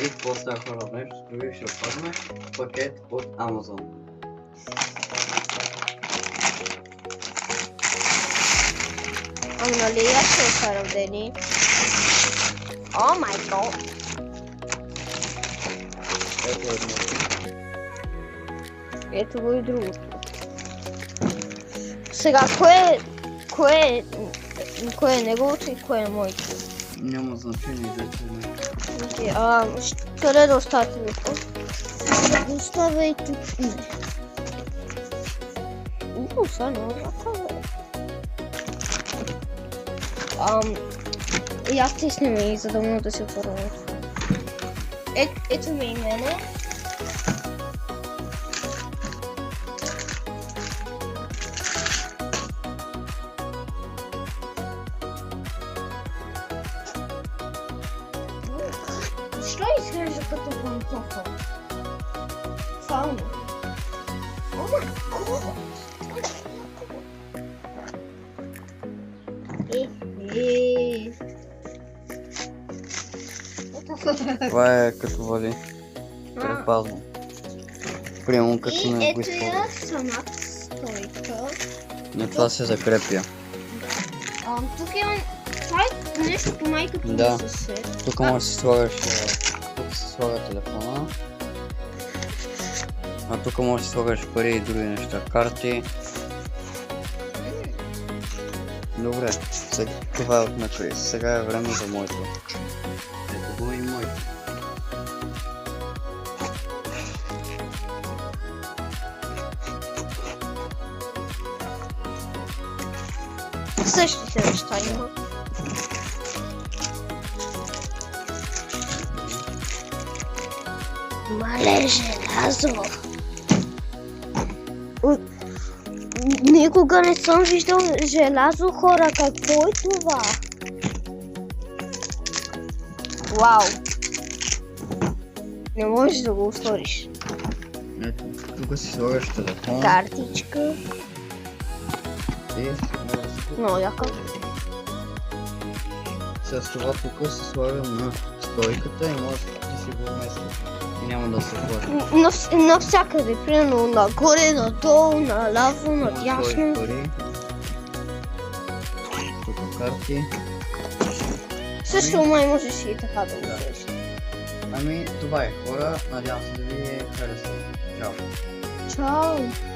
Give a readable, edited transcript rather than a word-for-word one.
И какво става хора днес? Вие ще отпадне пакет от Amazon. Ама нали аз ще оставя в Дени? О май гот! Ето едно. Ето го и другото. Сега, кое е неговото и кое е моето? Няма значение, дете не. Окей, къде да оставя телефон? Да оставя и тук. Сега много яка, бе. И аз тисна ми, за да мога да се отворя. Ето ми и мене. Защо изглежда като пантофъл? Фауна. О май гот! Това е като вали. Предпазно. Примерно като не го ето използва. я самата стойка. Но това се закрепя. Тук имам... Това е нещо по майката ми Да. съсед. Тук може да си слагаш... Тук се слага телефона. А тук може да си слагаш пари и други неща. Карти. Добре, това е от на Крис. Сега е време за моето. Ето го и моето. Същите неща има. Мале желязо. Никога не съм виждал желязо, хора. Какво е това? Вау. Не можеш да го отвориш. Ето, тук си слагаш телефон. Картичка. И Много яка. с това тук се слага на стойката и може да си го вместиш. И няма да се плаща. Навсякъде, примерно нагоре, надолу, наляво, надясно. Пари. Тук карти. Също май можеш и така да го правиш. Ами, това е хора. Надявам се да ви е харесало. Чао! Чао!